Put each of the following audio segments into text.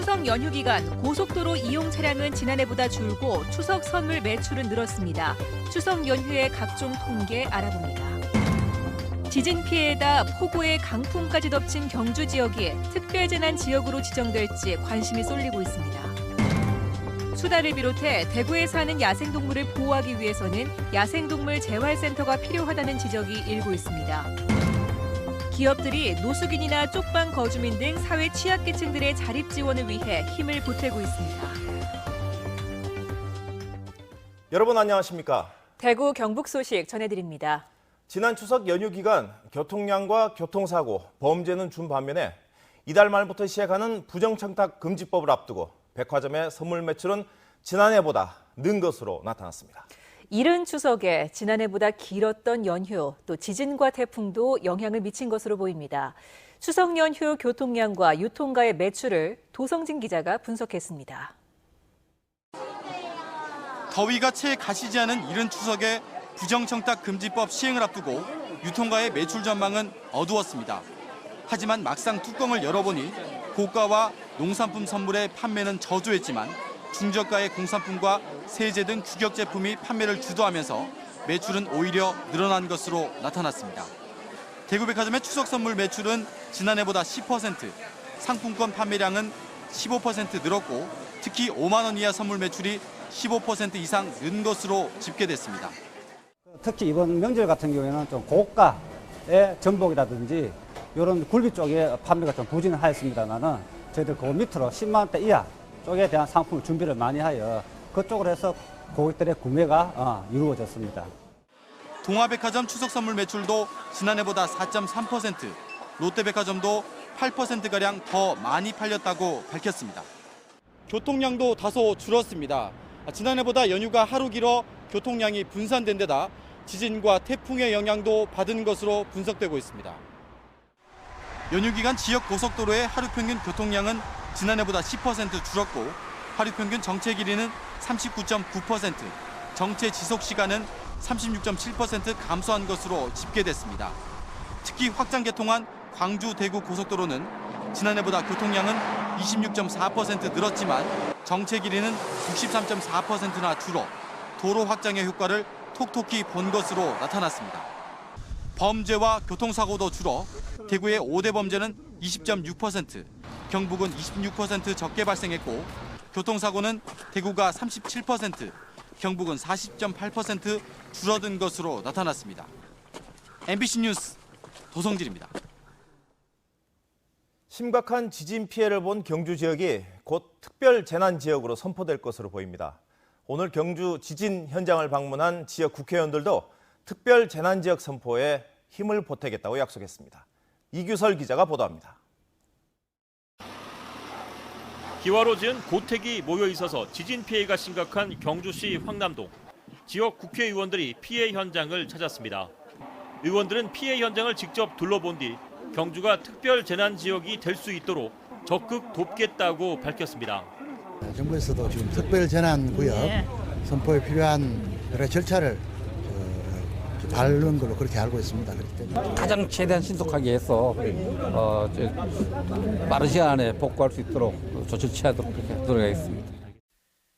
추석 연휴 기간 고속도로 이용 차량은 지난해보다 줄고 추석 선물 매출은 늘었습니다. 추석 연휴의 각종 통계 알아봅니다. 지진 피해에다 폭우에 강풍까지 덮친 경주 지역이 특별재난 지역으로 지정될지 관심이 쏠리고 있습니다. 수달을 비롯해 대구에 사는 야생동물을 보호하기 위해서는 야생동물 재활센터가 필요하다는 지적이 일고 있습니다. 기업들이 노숙인이나 쪽방 거주민 등 사회 취약계층들의 자립 지원을 위해 힘을 보태고 있습니다. 여러분 안녕하십니까? 대구 경북 소식 전해드립니다. 지난 추석 연휴 기간 교통량과 교통사고, 범죄는 준 반면에 이달 말부터 시행하는 부정청탁 금지법을 앞두고 백화점의 선물 매출은 지난해보다 는 것으로 나타났습니다. 이른 추석에 지난해보다 길었던 연휴, 또 지진과 태풍도 영향을 미친 것으로 보입니다. 추석 연휴 교통량과 유통가의 매출을 도성진 기자가 분석했습니다. 더위가 채 가시지 않은 이른 추석에 부정청탁 금지법 시행을 앞두고 유통가의 매출 전망은 어두웠습니다. 하지만 막상 뚜껑을 열어보니 고가와 농산품 선물의 판매는 저조했지만 중저가의 공산품과 세제 등 규격 제품이 판매를 주도하면서 매출은 오히려 늘어난 것으로 나타났습니다. 대구백화점의 추석 선물 매출은 지난해보다 10%, 상품권 판매량은 15% 늘었고 특히 5만 원 이하 선물 매출이 15% 이상 는 것으로 집계됐습니다. 특히 이번 명절 같은 경우에는 좀 고가의 전복이라든지 이런 굴비 쪽에 판매가 좀 부진하였습니다만은 저희들 그 밑으로 10만 원대 이하 쪽에 대한 상품을 준비를 많이 하여 그쪽으로 해서 고객들의 구매가 이루어졌습니다. 동아백화점 추석 선물 매출도 지난해보다 4.3%, 롯데백화점도 8%가량 더 많이 팔렸다고 밝혔습니다. 교통량도 다소 줄었습니다. 지난해보다 연휴가 하루 길어 교통량이 분산된 데다 지진과 태풍의 영향도 받은 것으로 분석되고 있습니다. 연휴 기간 지역 고속도로의 하루 평균 교통량은 지난해보다 10% 줄었고 하루 평균 정체 길이는 39.9%, 정체 지속 시간은 36.7% 감소한 것으로 집계됐습니다. 특히 확장 개통한 광주 대구 고속도로는 지난해보다 교통량은 26.4% 늘었지만 정체 길이는 63.4%나 줄어 도로 확장의 효과를 톡톡히 본 것으로 나타났습니다. 범죄와 교통사고도 줄어 대구의 5대 범죄는 20.6%, 경북은 26% 적게 발생했고 교통사고는 대구가 37%, 경북은 40.8% 줄어든 것으로 나타났습니다. MBC 뉴스 도성진입니다. 심각한 지진 피해를 본 경주 지역이 곧 특별 재난 지역으로 선포될 것으로 보입니다. 오늘 경주 지진 현장을 방문한 지역 국회의원들도 특별 재난 지역 선포에 힘을 보태겠다고 약속했습니다. 이규설 기자가 보도합니다. 기와로 지은 고택이 모여 있어서 지진 피해가 심각한 경주시 황남동. 지역 국회의원들이 피해 현장을 찾았습니다. 의원들은 피해 현장을 직접 둘러본 뒤 경주가 특별 재난 지역이 될 수 있도록 적극 돕겠다고 밝혔습니다. 정부에서도 지금 특별 재난 구역 선포에 필요한 여러 절차를 밟는 걸로 그렇게 알고 있습니다. 그렇기 때문에 가장 최대한 신속하게 해서 빠른 시간 안에 복구할 수 있도록 조치를 취하도록 그렇게 노력하겠습니다.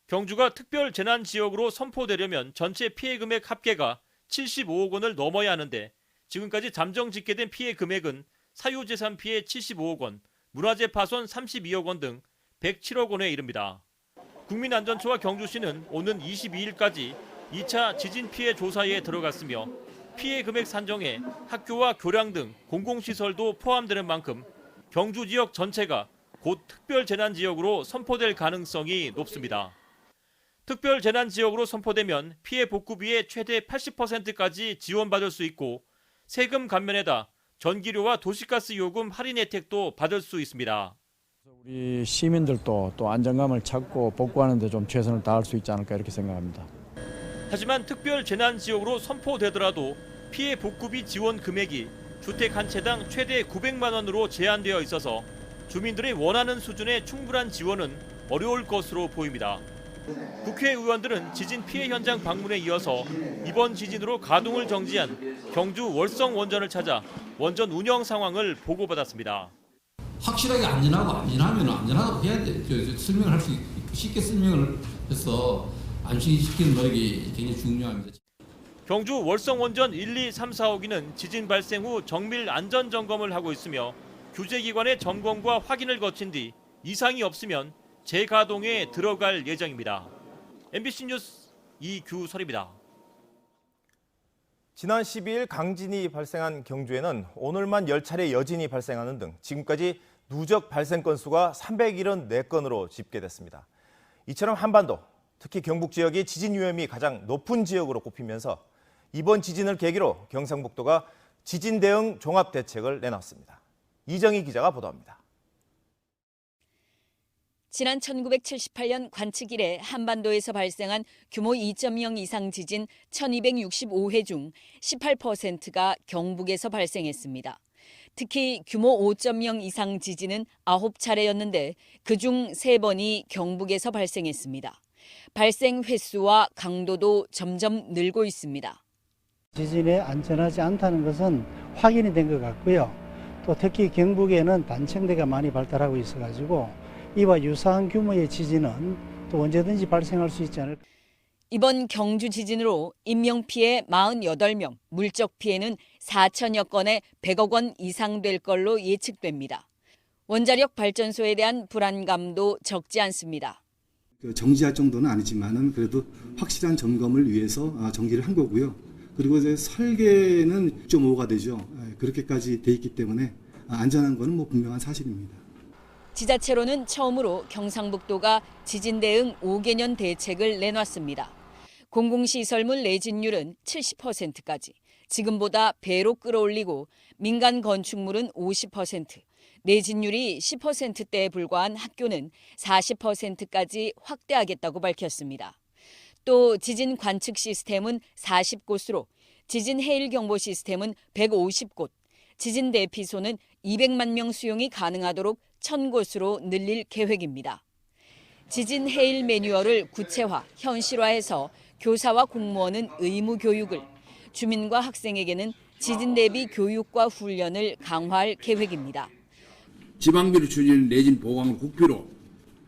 경주가 특별 재난 지역으로 선포되려면 전체 피해 금액 합계가 75억 원을 넘어야 하는데 지금까지 잠정 집계된 피해 금액은 사유재산 피해 75억 원, 문화재 파손 32억 원 등 107억 원에 이릅니다. 국민안전처와 경주시는 오는 22일까지 2차 지진 피해 조사에 들어갔으며 피해 금액 산정에 학교와 교량 등 공공시설도 포함되는 만큼 경주 지역 전체가 곧 특별재난지역으로 선포될 가능성이 높습니다. 특별재난지역으로 선포되면 피해 복구비의 최대 80%까지 지원받을 수 있고 세금 감면에다 전기료와 도시가스 요금 할인 혜택도 받을 수 있습니다. 우리 시민들도 또 안정감을 찾고 복구하는 데 좀 최선을 다할 수 있지 않을까 이렇게 생각합니다. 하지만 특별재난지역으로 선포되더라도 피해 복구비 지원 금액이 주택 한 채당 최대 900만 원으로 제한되어 있어서 주민들이 원하는 수준의 충분한 지원은 어려울 것으로 보입니다. 국회의원들은 지진 피해 현장 방문에 이어서 이번 지진으로 가동을 정지한 경주 월성 원전을 찾아 원전 운영 상황을 보고받았습니다. 확실하게 안전하고 안전하면 안전하다고 해야 돼. 설명을 할 수 있고 쉽게 설명을 해서 안심시키는 노력이 굉장히 중요합니다. 경주 월성 원전 1, 2, 3, 4호기는 지진 발생 후 정밀 안전 점검을 하고 있으며 규제기관의 점검과 확인을 거친 뒤 이상이 없으면 재가동에 들어갈 예정입니다. MBC 뉴스 이규설입니다. 지난 12일 강진이 발생한 경주에는 오늘만 10차례 여진이 발생하는 등 지금까지 누적 발생 건수가 374건으로 집계됐습니다. 이처럼 한반도, 특히 경북 지역이 지진 위험이 가장 높은 지역으로 꼽히면서 이번 지진을 계기로 경상북도가 지진 대응 종합 대책을 내놨습니다. 이정희 기자가 보도합니다. 지난 1978년 관측 이래 한반도에서 발생한 규모 2.0 이상 지진 1265회 중 18%가 경북에서 발생했습니다. 특히 규모 5.0 이상 지진은 9차례였는데 그중 3번이 경북에서 발생했습니다. 발생 횟수와 강도도 점점 늘고 있습니다. 지진에 안전하지 않다는 것은 확인이 된 것 같고요. 또 특히 경북에는 단층대가 많이 발달하고 있어가지고 이와 유사한 규모의 지진은 또 언제든지 발생할 수 있지 않을까. 이번 경주 지진으로 인명피해 48명, 물적 피해는 4천여 건에 100억 원 이상 될 걸로 예측됩니다. 원자력 발전소에 대한 불안감도 적지 않습니다. 정지할 정도는 아니지만은 그래도 확실한 점검을 위해서 정지를 한 거고요. 그리고 이제 설계는 6.5가 되죠. 그렇게까지 돼 있기 때문에 안전한 거는 뭐 분명한 사실입니다. 지자체로는 처음으로 경상북도가 지진 대응 5개년 대책을 내놨습니다. 공공시설물 내진율은 70%까지, 지금보다 배로 끌어올리고 민간 건축물은 50%, 내진율이 10%대에 불과한 학교는 40%까지 확대하겠다고 밝혔습니다. 또 지진 관측 시스템은 40곳으로, 지진 해일 경보 시스템은 150곳, 지진 대피소는 200만 명 수용이 가능하도록 1000곳으로 늘릴 계획입니다. 지진 해일 매뉴얼을 구체화, 현실화해서 교사와 공무원은 의무 교육을, 주민과 학생에게는 지진 대비 교육과 훈련을 강화할 계획입니다. 지방비로 추진하는 내진 보강을 국비로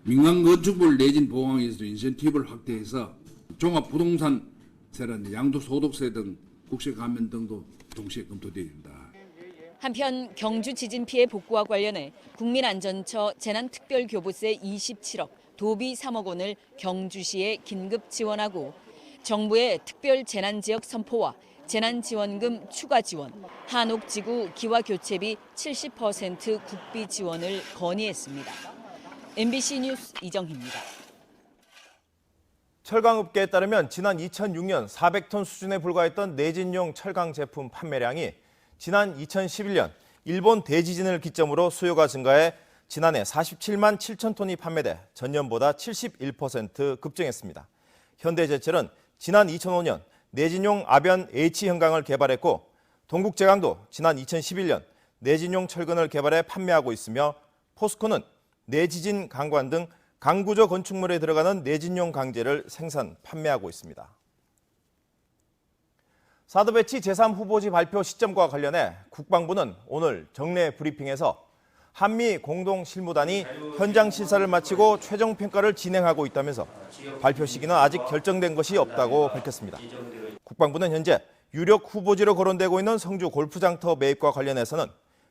민간 건축물 내진 보강에서 인센티브를 확대해서 종합부동산세라든지 양도소득세 등 국세 감면 등도 동시에 검토됩니다. 한편 경주 지진 피해 복구와 관련해 국민안전처 재난특별교부세 27억, 도비 3억 원을 경주시에 긴급 지원하고 정부의 특별재난지역 선포와 재난지원금 추가 지원, 한옥지구 기와교체비 70% 국비 지원을 건의했습니다. MBC 뉴스 이정희입니다. 철강업계에 따르면 지난 2006년 400톤 수준에 불과했던 내진용 철강 제품 판매량이 지난 2011년 일본 대지진을 기점으로 수요가 증가해 지난해 47만 7천 톤이 판매돼 전년보다 71% 급증했습니다. 현대제철은 지난 2005년 내진용 아변 H 현강을 개발했고 동국제강도 지난 2011년 내진용 철근을 개발해 판매하고 있으며 포스코는 내지진 강관 등 강구조 건축물에 들어가는 내진용 강재를 생산, 판매하고 있습니다. 사드 배치 제3후보지 발표 시점과 관련해 국방부는 오늘 정례 브리핑에서 한미 공동실무단이 현장 실사를 마치고 최종 평가를 진행하고 있다면서 발표 시기는 아직 결정된 것이 없다고 밝혔습니다. 국방부는 현재 유력 후보지로 거론되고 있는 성주 골프장터 매입과 관련해서는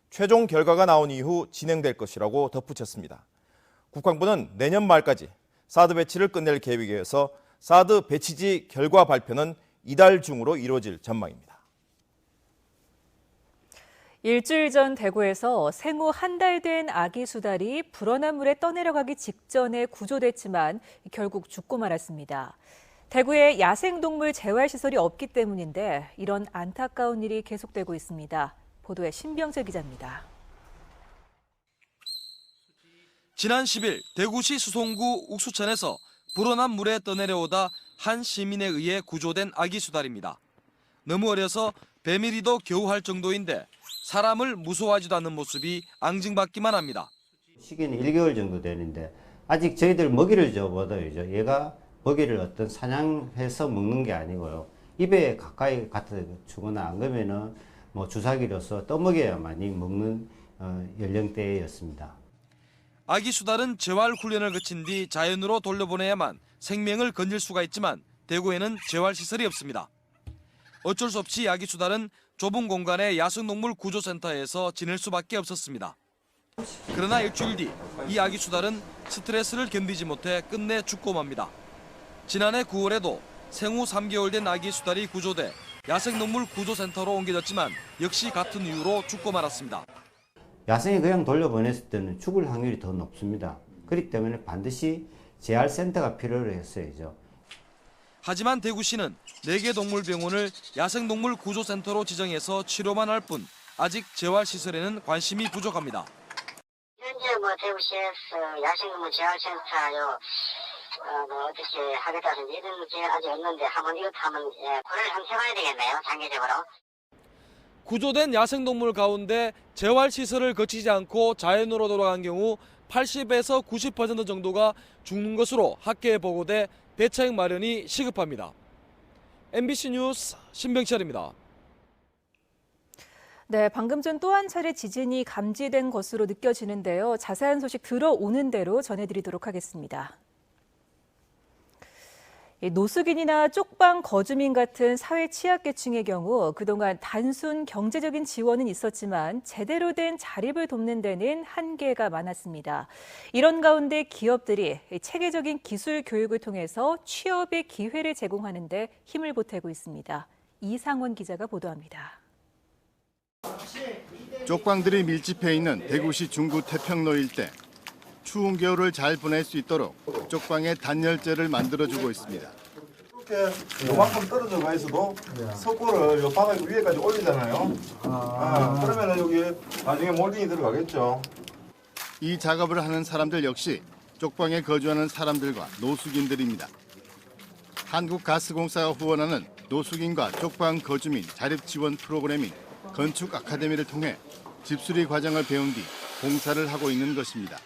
최종 결과가 나온 이후 진행될 것이라고 덧붙였습니다. 국방부는 내년 말까지 사드 배치를 끝낼 계획이어서 사드 배치지 결과 발표는 이달 중으로 이루어질 전망입니다. 일주일 전 대구에서 생후 한 달 된 아기 수달이 불어난 물에 떠내려가기 직전에 구조됐지만 결국 죽고 말았습니다. 대구에 야생동물 재활시설이 없기 때문인데 이런 안타까운 일이 계속되고 있습니다. 보도에 신병재 기자입니다. 지난 10일 대구시 수송구 옥수천에서 불어난 물에 떠내려오다 한 시민에 의해 구조된 아기 수달입니다. 너무 어려서 배밀이도 겨우 할 정도인데 사람을 무서워하지도 않는 모습이 앙증받기만 합니다. 시기는 1개월 정도 되는데 아직 저희들 먹이를 줘보다요. 얘가 먹이를 어떤 사냥해서 먹는 게 아니고요. 입에 가까이 갖다 주거나 안 그러면은 뭐 주사기로서 떠먹여야 많이 먹는 연령대였습니다. 아기 수달은 재활 훈련을 거친 뒤 자연으로 돌려보내야만 생명을 건질 수가 있지만 대구에는 재활 시설이 없습니다. 어쩔 수 없이 아기 수달은 좁은 공간의 야생동물 구조센터에서 지낼 수밖에 없었습니다. 그러나 일주일 뒤 이 아기 수달은 스트레스를 견디지 못해 끝내 죽고 맙니다. 지난해 9월에도 생후 3개월 된 아기 수달이 구조돼 야생동물 구조센터로 옮겨졌지만 역시 같은 이유로 죽고 말았습니다. 야생에 그냥 돌려보냈을 때는 죽을 확률이 더 높습니다. 그렇기 때문에 반드시 재활센터가 필요로 했어야죠. 하지만 대구시는 4개 동물병원을 야생동물 구조센터로 지정해서 치료만 할 뿐 아직 재활시설에는 관심이 부족합니다. 현재 대구시에서 야생동물 재활센터요 어떻게 하겠다든지 이런 게 아직 없는데 한번 이것도 한번 고려를 한번 해봐야 되겠네요, 장기적으로. 구조된 야생동물 가운데 재활시설을 거치지 않고 자연으로 돌아간 경우 80에서 90% 정도가 죽는 것으로 학계에 보고돼 대책 마련이 시급합니다. MBC 뉴스 신병철입니다. 네, 방금 전 또 한 차례 지진이 감지된 것으로 느껴지는데요. 자세한 소식 들어오는 대로 전해드리도록 하겠습니다. 노숙인이나 쪽방 거주민 같은 사회 취약계층의 경우 그동안 단순 경제적인 지원은 있었지만 제대로 된 자립을 돕는 데는 한계가 많았습니다. 이런 가운데 기업들이 체계적인 기술 교육을 통해서 취업의 기회를 제공하는 데 힘을 보태고 있습니다. 이상원 기자가 보도합니다. 쪽방들이 밀집해 있는 대구시 중구 태평로 일대. 추운 겨울을 잘 보낼 수 있도록 쪽방에 단열재를 만들어주고 있습니다. 이렇게 요만큼 떨어져 가 있어도 석고를 요 바닥 위에까지 올리잖아요. 그러면 여기 나중에 몰딩이 들어가겠죠. 이 작업을 하는 사람들 역시 쪽방에 거주하는 사람들과 노숙인들입니다. 한국가스공사가 후원하는 노숙인과 쪽방 거주민 자립 지원 프로그램인 건축 아카데미를 통해 집수리 과정을 배운 뒤 공사를 하고 있는 것입니다.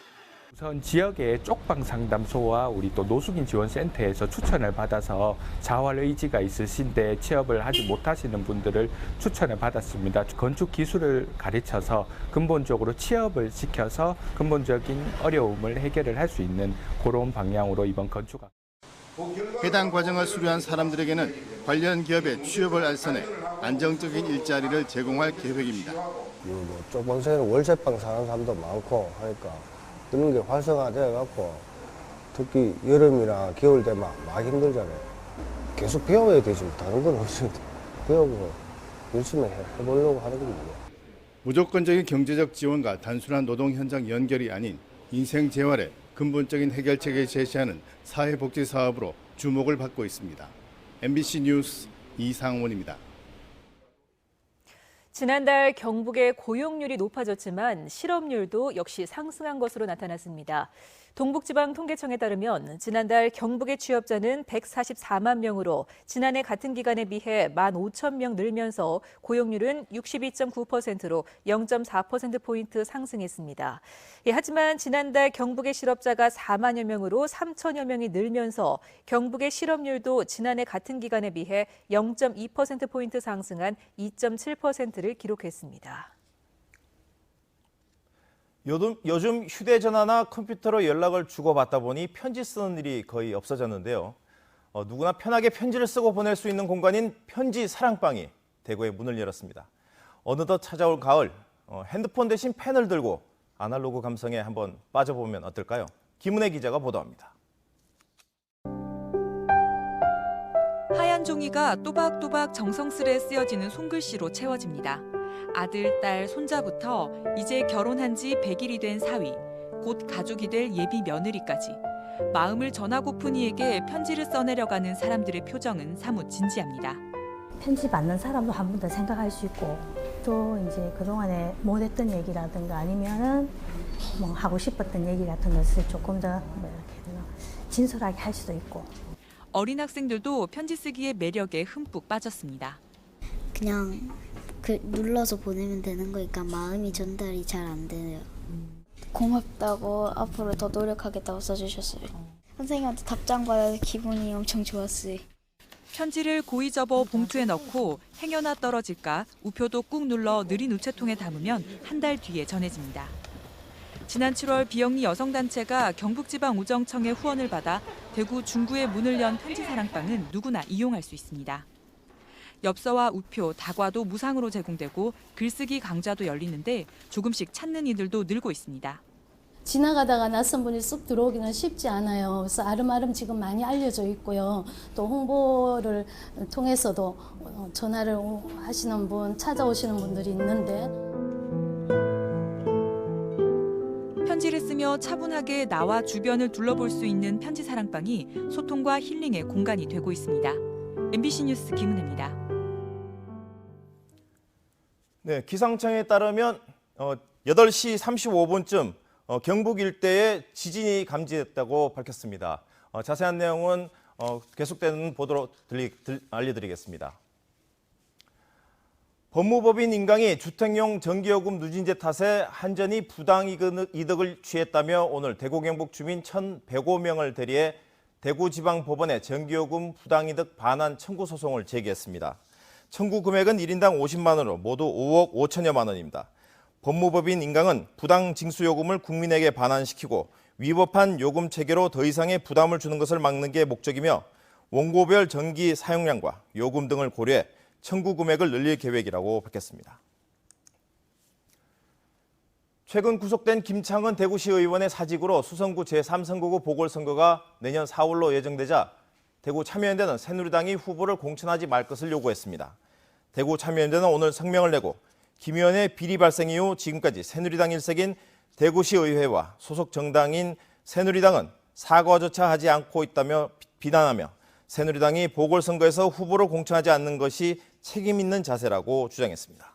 우선 지역의 쪽방 상담소와 우리 또 노숙인 지원센터에서 추천을 받아서 자활 의지가 있으신데 취업을 하지 못하시는 분들을 추천을 받았습니다. 건축 기술을 가르쳐서 근본적으로 취업을 시켜서 근본적인 어려움을 해결을 할 수 있는 그런 방향으로 이번 건축. 해당 과정을 수료한 사람들에게는 관련 기업의 취업을 알선해 안정적인 일자리를 제공할 계획입니다. 쪽방에는 월세방 사는 사람도 많고 하니까 그런 게 활성화되어 갖고 특히 여름이나 겨울 되면 많이 힘들잖아요. 계속 배워야 되지 다른 건 없어요. 배우고 열심히 해보려고 하는 겁니다. 무조건적인 경제적 지원과 단순한 노동 현장 연결이 아닌 인생 재활의 근본적인 해결책을 제시하는 사회복지 사업으로 주목을 받고 있습니다. MBC 뉴스 이상원입니다. 지난달 경북의 고용률이 높아졌지만 실업률도 역시 상승한 것으로 나타났습니다. 동북지방통계청에 따르면 지난달 경북의 취업자는 144만 명으로 지난해 같은 기간에 비해 15,000명 늘면서 고용률은 62.9%로 0.4%포인트 상승했습니다. 하지만 지난달 경북의 실업자가 4만여 명으로 3천여 명이 늘면서 경북의 실업률도 지난해 같은 기간에 비해 0.2%포인트 상승한 2.7%를 기록했습니다. 요즘 휴대전화나 컴퓨터로 연락을 주고받다 보니 편지 쓰는 일이 거의 없어졌는데요. 누구나 편하게 편지를 쓰고 보낼 수 있는 공간인 편지 사랑방이 대구에 문을 열었습니다. 어느덧 찾아올 가을, 핸드폰 대신 펜을 들고 아날로그 감성에 한번 빠져보면 어떨까요? 김은혜 기자가 보도합니다. 하얀 종이가 또박또박 정성스레 쓰여지는 손글씨로 채워집니다. 아들, 딸, 손자부터 이제 결혼한 지 100일이 된 사위, 곧 가족이 될 예비 며느리까지 마음을 전하고픈 이에게 편지를 써내려가는 사람들의 표정은 사뭇 진지합니다. 편지 받는 사람도 한 번 더 생각할 수 있고 또 이제 그동안에 못했던 얘기라든가 아니면은 뭐 하고 싶었던 얘기 같은 것을 조금 더 진솔하게 할 수도 있고. 어린 학생들도 편지 쓰기의 매력에 흠뻑 빠졌습니다. 그냥 눌러서 보내면 되는 거니까 마음이 전달이 잘 안 돼요. 고맙다고 앞으로 더 노력하겠다고 써주셨어요. 선생님한테 답장 받아서 기분이 엄청 좋았어요. 편지를 고이 접어 봉투에 넣고 행여나 떨어질까 우표도 꾹 눌러 느린 우체통에 담으면 한 달 뒤에 전해집니다. 지난 7월 비영리 여성단체가 경북지방우정청의 후원을 받아 대구 중구에 문을 연 편지사랑방은 누구나 이용할 수 있습니다. 엽서와 우표, 다과도 무상으로 제공되고 글쓰기 강좌도 열리는데 조금씩 찾는 이들도 늘고 있습니다. 지나가다가 낯선 분이 쑥 들어오기는 쉽지 않아요. 그래서 아름아름 지금 많이 알려져 있고요. 또 홍보를 통해서도 전화를 하시는 분, 찾아오시는 분들이 있는데 편지를 쓰며 차분하게 나와 주변을 둘러볼 수 있는 편지사랑방이 소통과 힐링의 공간이 되고 있습니다. MBC 뉴스 김은혜입니다. 네, 기상청에 따르면 8시 35분쯤 경북 일대에 지진이 감지됐다고 밝혔습니다. 자세한 내용은 계속되는 보도로 알려드리겠습니다. 법무법인 인강이 주택용 전기요금 누진제 탓에 한전이 부당이득을 취했다며 오늘 대구 경북 주민 1,105명을 대리해 대구지방법원에 전기요금 부당이득 반환 청구 소송을 제기했습니다. 청구 금액은 1인당 50만 원으로 모두 5억 5천여만 원입니다. 법무법인 인강은 부당 징수요금을 국민에게 반환시키고 위법한 요금 체계로 더 이상의 부담을 주는 것을 막는 게 목적이며 원고별 전기 사용량과 요금 등을 고려해 청구 금액을 늘릴 계획이라고 밝혔습니다. 최근 구속된 김창은 대구시 의원의 사직으로 수성구 제3선거구 보궐선거가 내년 4월로 예정되자 대구 참여연대는 새누리당이 후보를 공천하지 말 것을 요구했습니다. 대구 참여연대는 오늘 성명을 내고 김 의원의 비리 발생 이후 지금까지 새누리당 일색인 대구시 의회와 소속 정당인 새누리당은 사과조차 하지 않고 있다며 비난하며 새누리당이 보궐선거에서 후보를 공천하지 않는 것이 책임 있는 자세라고 주장했습니다.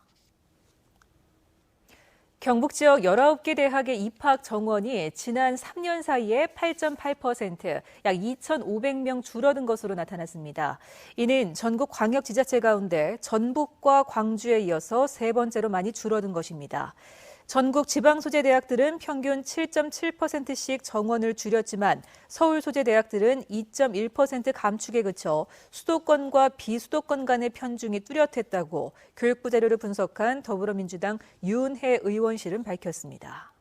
경북 지역 19개 대학의 입학 정원이 지난 3년 사이에 8.8%, 약 2,500명 줄어든 것으로 나타났습니다. 이는 전국 광역지자체 가운데 전북과 광주에 이어서 세 번째로 많이 줄어든 것입니다. 전국 지방소재대학들은 평균 7.7%씩 정원을 줄였지만 서울 소재대학들은 2.1% 감축에 그쳐 수도권과 비수도권 간의 편중이 뚜렷했다고 교육부 자료를 분석한 더불어민주당 유은혜 의원실은 밝혔습니다.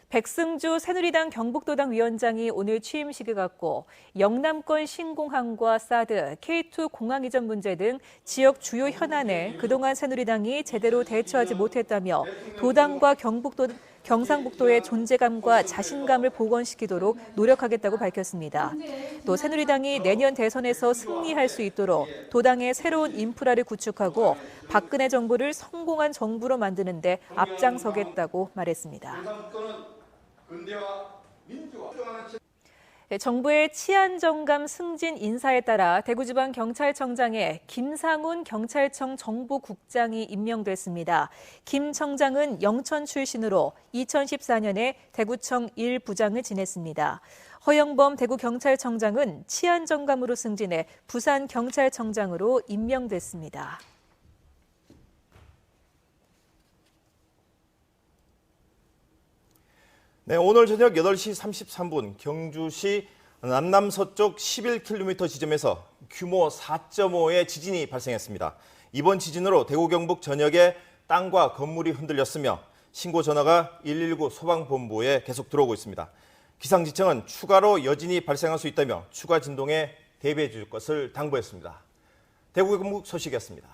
백승주 새누리당 경북도당 위원장이 오늘 취임식을 갖고 영남권 신공항과 사드, K2 공항 이전 문제 등 지역 주요 현안에 그동안 새누리당이 제대로 대처하지 못했다며 도당과 경상북도의 존재감과 자신감을 복원시키도록 노력하겠다고 밝혔습니다. 또 새누리당이 내년 대선에서 승리할 수 있도록 도당의 새로운 인프라를 구축하고 박근혜 정부를 성공한 정부로 만드는 데 앞장서겠다고 말했습니다. 정부의 치안정감 승진 인사에 따라 대구지방경찰청장에 김상훈 경찰청 정보국장이 임명됐습니다. 김 청장은 영천 출신으로 2014년에 대구청 1부장을 지냈습니다. 허영범 대구경찰청장은 치안정감으로 승진해 부산경찰청장으로 임명됐습니다. 네, 오늘 저녁 8시 33분 경주시 남남서쪽 11km 지점에서 규모 4.5의 지진이 발생했습니다. 이번 지진으로 대구 경북 전역에 땅과 건물이 흔들렸으며 신고 전화가 119 소방본부에 계속 들어오고 있습니다. 기상지청은 추가로 여진이 발생할 수 있다며 추가 진동에 대비해 줄 것을 당부했습니다. 대구 경북 소식이었습니다.